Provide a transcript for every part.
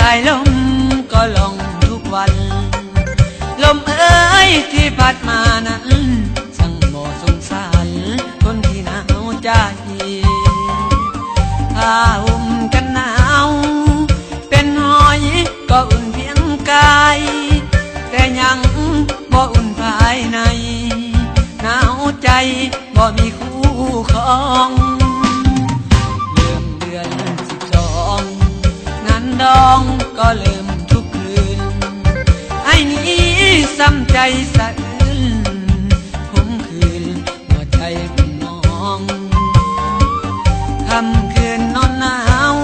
ายลมก็ลองทุกวันลมเอ้ยที่พัดมานั้นช่างบ่สงสารคนที่หนาวใจถ้าห่มกันหนาวเป็นหอยก็อุ่นเพียงกายแต่ยังบ่อุ่นภายในหนาวใจบ่มีคู่ครองเริ่มเดือน12งานดองก็เริ่มทุกคืนไอ้นี้ซ้ำใจสะอื้นคมคืนหัวใจเป็นน้องค่ำคืนนอนหนาว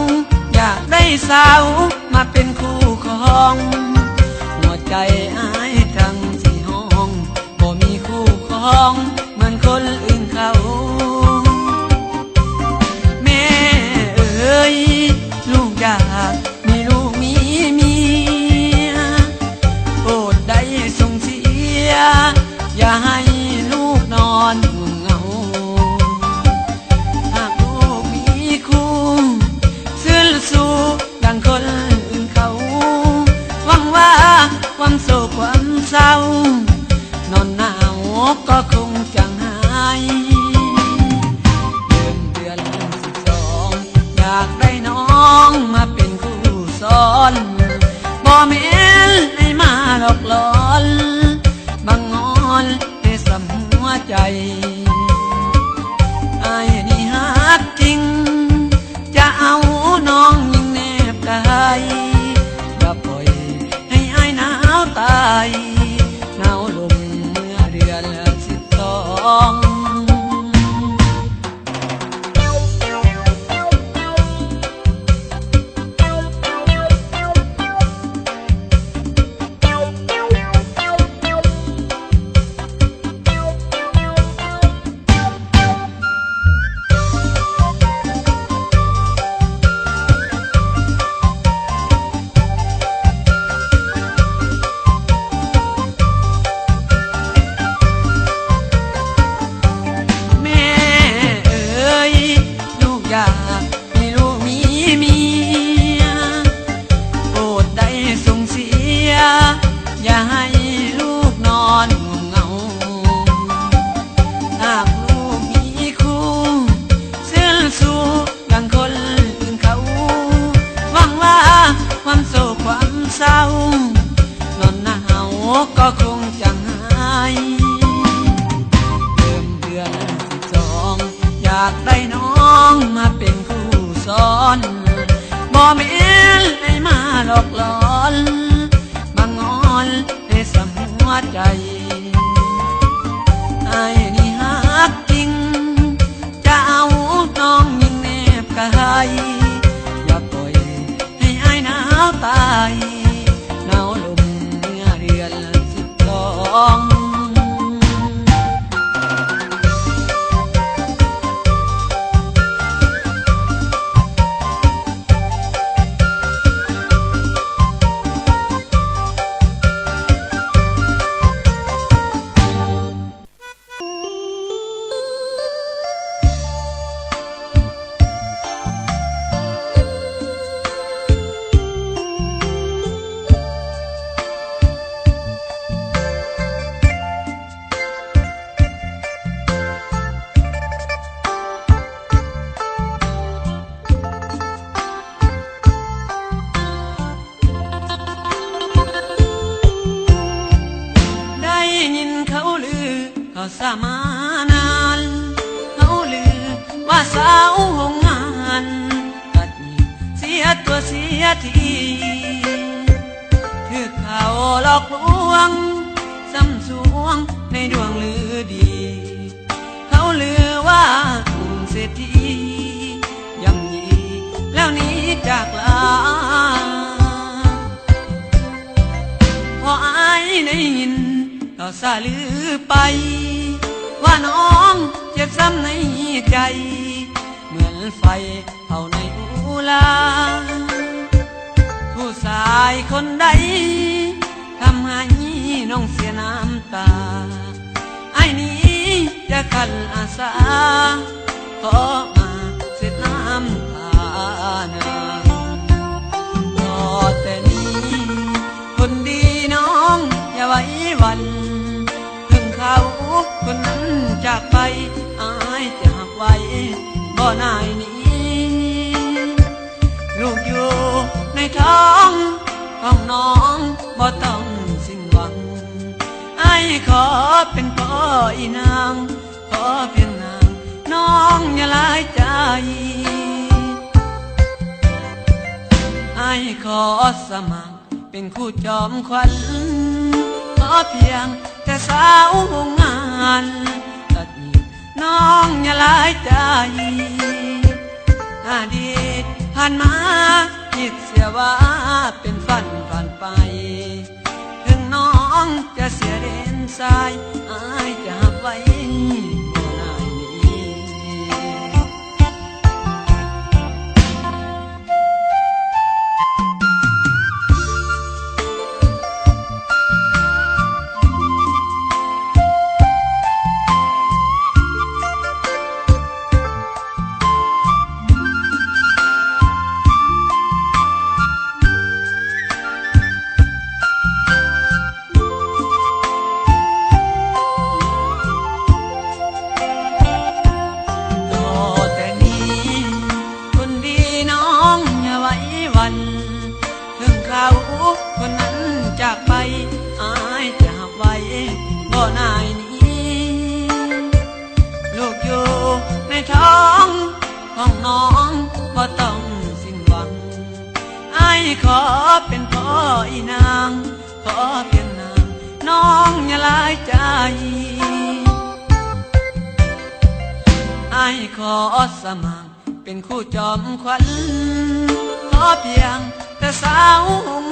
อยากได้สาวมาเป็นคู่ครองหัวใจอ้ายทั้งสี่ห้องบ่มีคู่ครองเหมือนคนอื่นเขาแม่เอ๋ยลูกอยากมีลูกมีเมียโปรดได้ส่งเสียอย่าให้ลูกนอนเหงาหากลูกมีคู่ซื่อสู้ดังคนอื่นเขาหวังว่าความโศกความเศร้านอนหนาวก็คงจะหายเดือน12อยากได้น้องมาเป็นคู่ซ้อนบ่แม่นให้มาหลอกหลอนบังงอนให้สำหัวใจไอ้นี่ฮักจริงจะเอาน้องยิ่งแนบกายอย่าปล่อยให้ไอ้หนาวตายหนาวลมเมื่อเดือน12อยากมีลูกมีเมียโปรดได้ส่งเสียอย่าให้ลูกนอนเหงาหากลูกมีคู่ซื่อสู้ดังคนอื่นเขาหวังว่าความโศกความเศร้านอนหนาวก็คงจะหายเริ่มเดือน12อยากได้น้องมาเป็นคู่ซ้อนบ่แม่นให้มาหลอกหลอนมางอนให้สำหัวใจไอ้นี่ฮักจริงจะเอาน้องยิ่งแนบกายอย่าปล่อยให้ไอ้หนาวตายหนาวลมเมื่อเดือน12เขาสามานานเขาลือว่าสาวโรงงานตัดเสียตัวเสียทีถือเขาหลอกลวงซ้ำสวงในดวงลือดีเขาลือว่าเศรษฐีย่ำยีแล้วหนีจากลาพออายได้ยินเขาสาลือไปว่าน้องเจ็บซ้ำในใจเหมือนไฟเผาในอุลาผู้ชายคนใดทำให้น้องเสียน้ำตาไอ้นี้จะขันอาสาขอมาเสร็จน้ำตานางรอแต่ จากไปอายจะหักไว้บ่นายนี้ลูกอยู่ในท้องของน้องบ่ต้องสิ้นหวังอายขอเป็นพ่ออีนางขอเพียงนางน้องอย่าหลายใจอายขอสมัครเป็นคู่จอมขวัญขอเพียงแต่สาวงานตัดหยิบน้องอย่าหลายใจอดีตผ่านมาคิดเสียว่าเป็นฝันผ่านไปถึงน้องจะเสียเด่นสายอายจะหักไว้บ่นายนี้คนนั้นจากไปอายจะหักไว้บ่นายนี้ลูกอยู่ในท้องของน้องบ่ต้องสิ้นหวังอายขอเป็นพ่ออีนางขอเพียงนางน้องอย่าหลายใจอายขอสมัครเป็นคู่จอมขวัญขอเพียงแต่สาว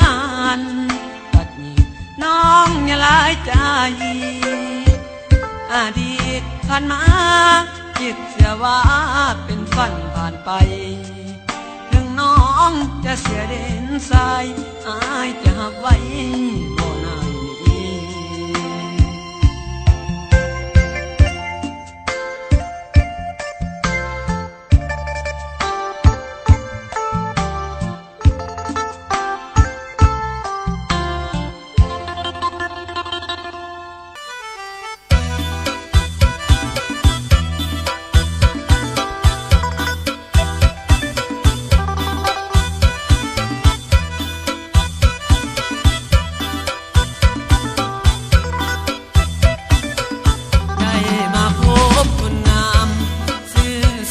งานตัดหยิบน้องอย่าหลายใจอดีตผ่านมาคิดเสียว่าเป็นฝันผ่านไปถึงน้องจะเสียเด่นสายอายจะหักไว้บ่นายนี้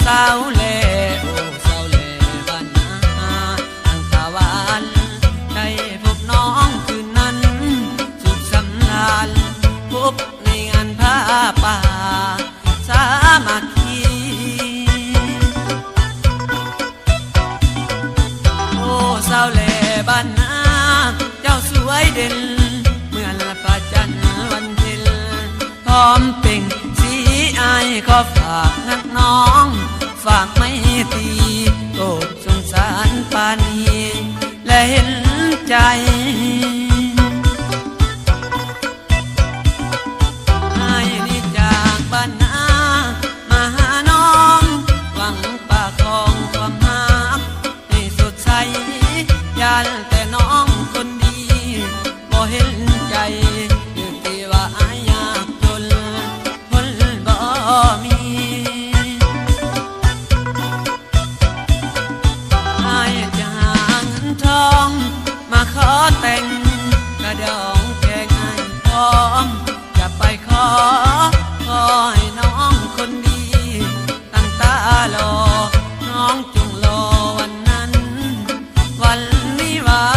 สาวเล่โอ้สาวเล่บ้านนาทางตะวันได้พบน้องคืนนั้นสุขสำราญพบในงานผ้าป่าสามัคคีโอ้สาวเล่บ้านนาเจ้าสวยเด่นเหมือนพระจันทร์วันเพ็ญพร้อมเป่งสีอายขอฝากนักน้องฝากไม่ตีโปรดสงสารปานีและเห็นใจให้นี่จากบ้านนามาหาน้องหวังปากของความรักให้สดใสยันแต่น้องคนดีบ่เห็นใจอยู่ที่ว่าอายยากจนคนบ่มีมาขอแต่งกระดองแกงให้พร้อมจะไปขอให้น้องคนดีตั้งตารอน้องจงรอวันนั้นวันนี้ว่า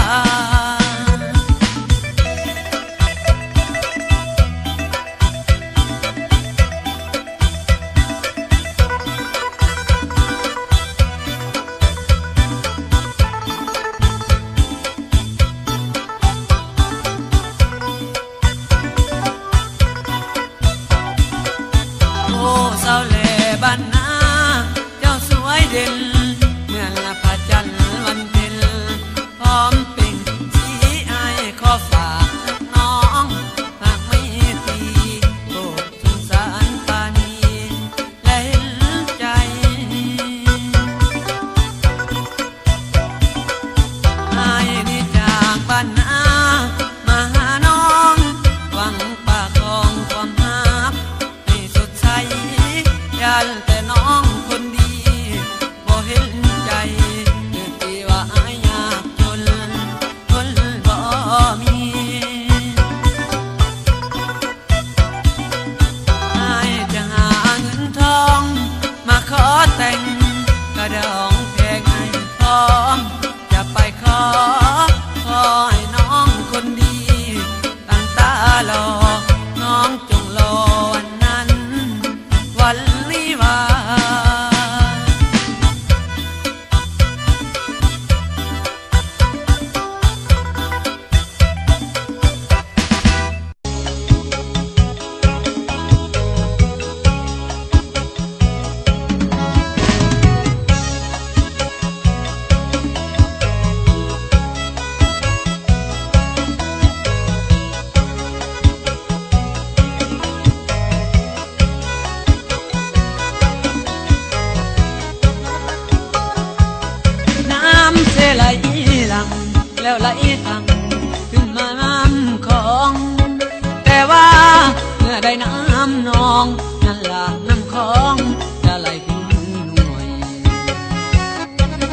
ขอให้น้องคนดีตั้งตารอน้องจงรอวันนั้นวันวิวาไหลหลังแล้วไหลทางขึ้นมาน้ำของแต่ว่าเมื่อได้น้ำนองนั่นล่ะน้ำของจะไหลขึ้นหน่วย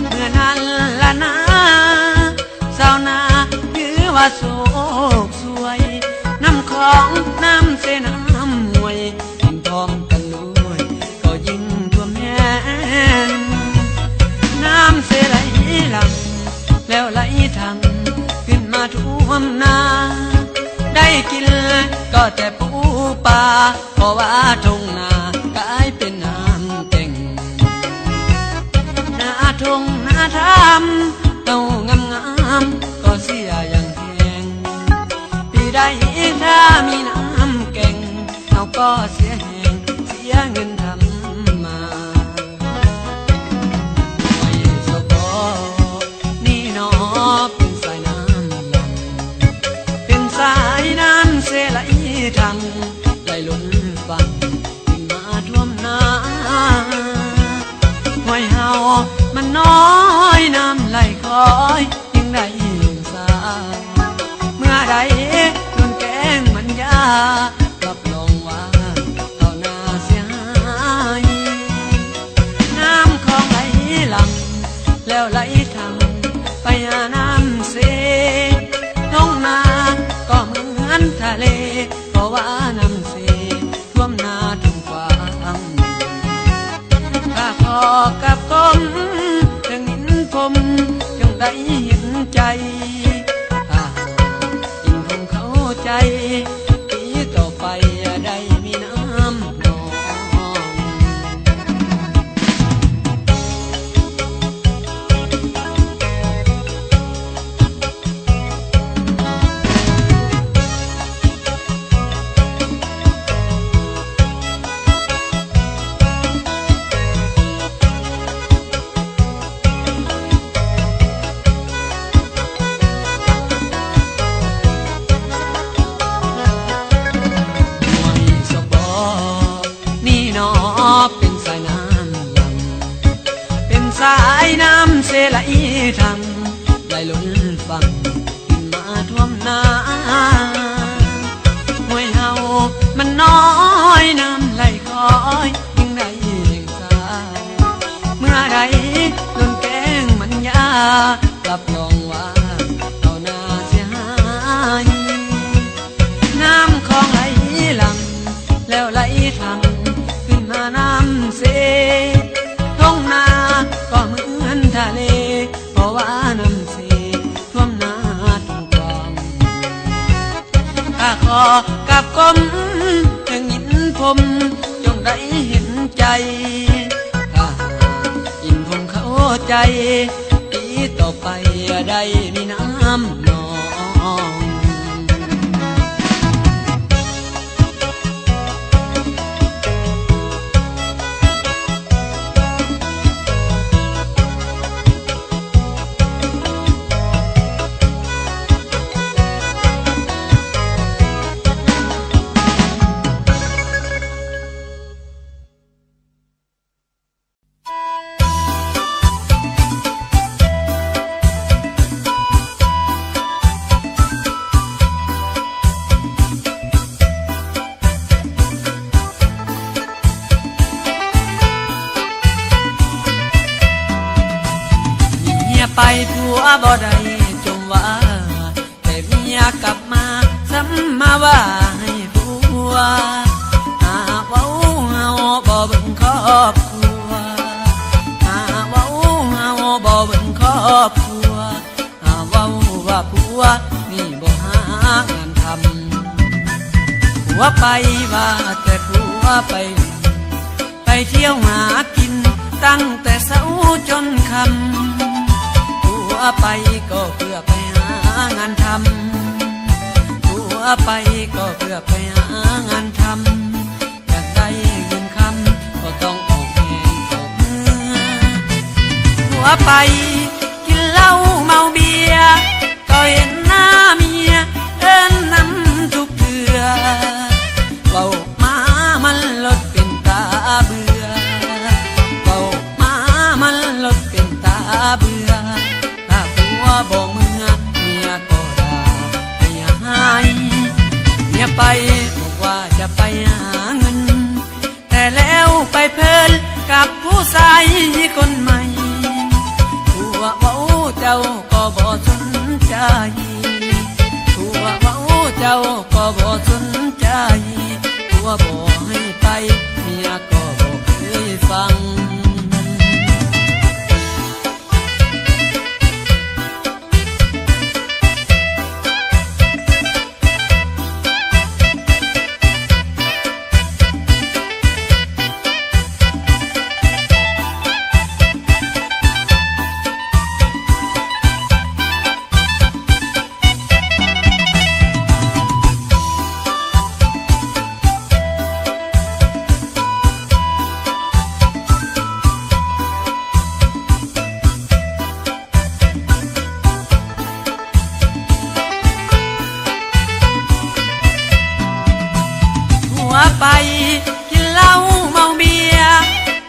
เมื่อนั้นละนะสาวนาถือว่าโศกสวยน้ำของน้ำเสน้ำมวยยิ่งทอมกันด้วยก็ยิ่งท่วมแห้งน้ำเสไหลหลังแล้วไหลทางขึ้นมาท่วมนาได้กินก็แต่ปูปลาเพราะว่าทุ่งนากลายเป็นน้ำเก่งนาทุ่งนาทำเต้างามๆก็เสียอย่างแห้งปีใดถ้ามีน้ำเก่งเราก็เสียแห้งเสียเงินทำมาไม่สบนี่นอเป็นสายน้ำลำเป็นสายน้ำเสไหลทางไหลล้นฝั่งขึ้นมาท่วมนาห้วยเฮามันน้อยน้ำไหลคอยยิ่งได้ยิ่งสาเมื่อใดโดนแกงมันยารับรองว่าเอาหน้าเสียหายน้ำคลองไหลหลังแล้วไหลทางไปหาน้ำเสท้องนาก็เหมือนทะเลเพราะว่าน้ำเสท่วมนาทุ่งกว้างข้าขอกับกรมถึงหินผมจงได้เห็นใจถ้ายิ่งคงเข้าใจปีต่อไปได้มีน้ำนองเป็นสายน้ำลำเป็นสายน้ำเสไหลทางไหลล้นฝั่งขึ้นมาท่วมนาห้วยเฮามันน้อยน้ำไหลคอยยิ่งได้ยิ่งสาเมื่อใดโดนแกงมันยารับรองว่าเอาหน้าเสียหายน้ำคลองไหลหลังแล้วไหลทางมาน้ำเสท้องนาก็เหมือนทะเลเพราะว่าน้ำเสท่วมนาทุ่งกว้างข้าขอกับกรมถึงหินผมจงได้เห็นใจถ้ายินผมเข้าใจปีต่อไปได้มีน้ำนอง ไปผัวบ่ได้จมว่าแต่เมียกลับมาซ้ำมาว่าให้ผัวหาเว้าเฮาบ่เบิ่งครอบครัวหาเว้าเฮาบ่เบิ่งครอบครัวหา วนี่บ่หางานทำผัวไปว่าแต่ผัวไปเที่ยวหากินตั้งแต่เช้าจนค่ำผัวไปก็เพื่อไปหางานทำผัวไปก็เพื่อไปหางานทำอยากได้เงินคำก็ต้องออกแรงออกมือผัวไปกินเหล้าเมาเบียร์ก็เห็นหน้าเมียเอิ้นน้ำทุกเดือเบามามันลดเป็นตาเบื่อเบามามันลดเป็นตาเบื่อถ้าผัวบ่เมื่อเมียก็ด่าให้หายเมียไปบอกว่าจะไปหาเงินแต่แล้วไปเพลินกับผู้ชายคนใหม่ผัวเว้าเจ้าก็บ่สนใจผัวเว้าเจ้าก็บ่สนใจผัวบ่ให้ไปเมียก็บ่เคยฟังไปกินเหล้าเมาเบียร์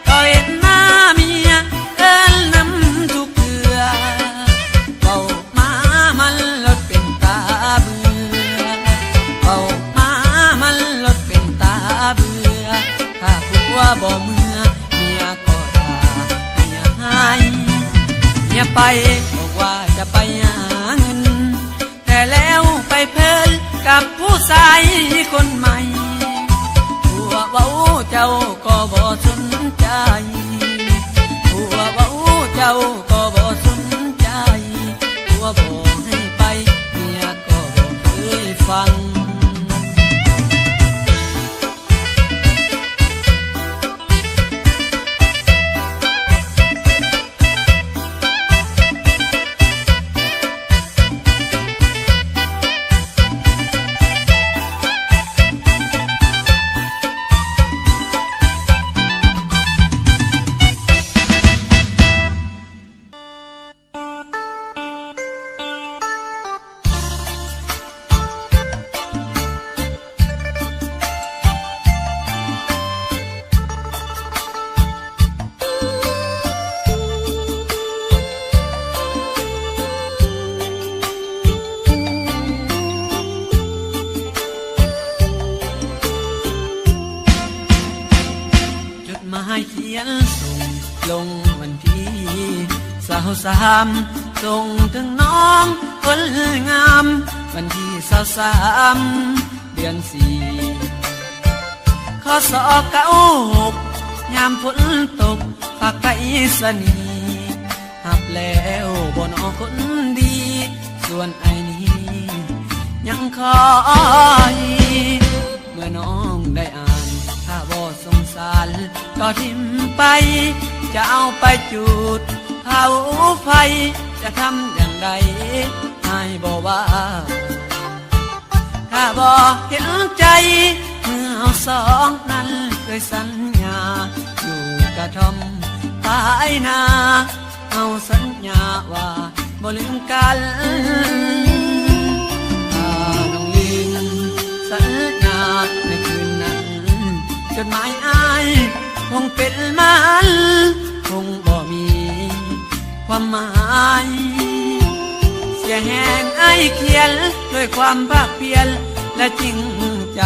ก็เห็นหน้าเมียเอิ้นน้ำทุกเดือเบามามันลดเป็นตาเบื่อเบามามันลดเป็นตาเบื่อถ้าผัวบ่เมื่อเมียก็ด่าให้หายเมียไปบอกว่าจะไปหาเงินแต่แล้วไปเพลินกับผู้ชายคนใหม่เว้าเจ้าก็บ่สนใจผัวเว้าเจ้าก็บ่สนใจผัวบ่ให้ไปเมียก็บ่เคยฟังเขียนส่งลงวันที่23ส่งถึงน้องคนงามวันที่23เดือน4ข้อสอบ96ยามฝนตกฝากไปสนีหับแล้วบ่นอคนดีส่วนไอ้นี้ยังคอยเมื่อน้องได้อ่านถ้าบ่สงสารก็ทิมไปจะเอาไปจุดเผาไฟจะทำอย่างใดให้บ่ว่าถ้าบ่เห็นใจเมื่อเอาสองนั้นเคยสัญญาอยู่กระท่อมปลายนาเอาสัญญาว่าบ่ลืมกันถ้าน้องลืมสัญญาในคืนนั้นจดหมายอ้ายคงเป็นมันคงบ่มีความหมายเสียแห่งไอ้เขียนด้วยความภาคเพียรและจริงใจ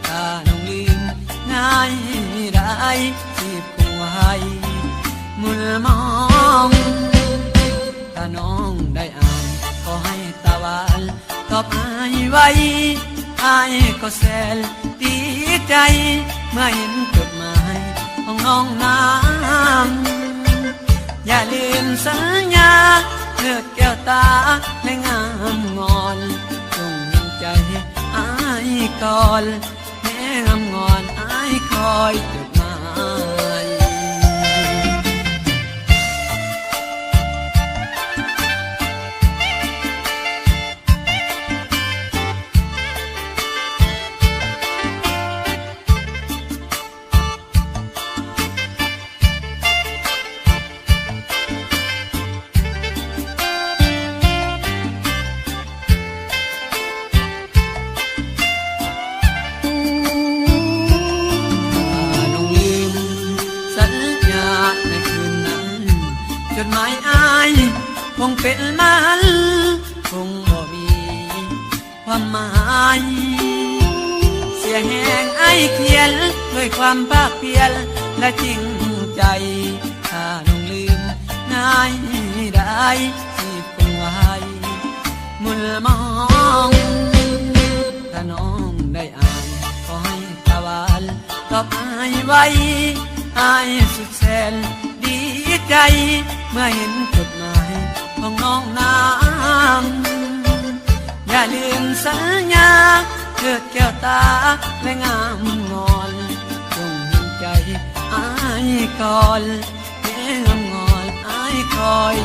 ถ้าน้องลืมง่ายได้ที่คงไว้มุนมองถ้าน้องได้อ่านก็ให้ตะวันตอบอ้ายไว้อ้ายก็แสนดีใจเมื่อเห็นจดหมายของน้องนางอย่าลืมสัญญาเลือดแก้วตาและงามง ก่อนแม่งำงอนอายคอยจดหมาย น้องลืมสัญญาในคืนนั้นจดหมายอายคงเป็นมันคงบ่มีความหมายเสียแหงไอเขียนด้วยความภาคเพียรและจริงใจถ้าน้องลืมนายได้ที่คงไว้มุลมองถ้าน้องได้อ่านขอให้ตะวันตอบอายไว้อายสุดแสนดีใจเมื่อเห็นจดหมายของน้องนางอย่าลืมสัญญาเกิดแก้วตาและงามงอนจงเห็นใจอายก่อนแม่งามงอนอายคอย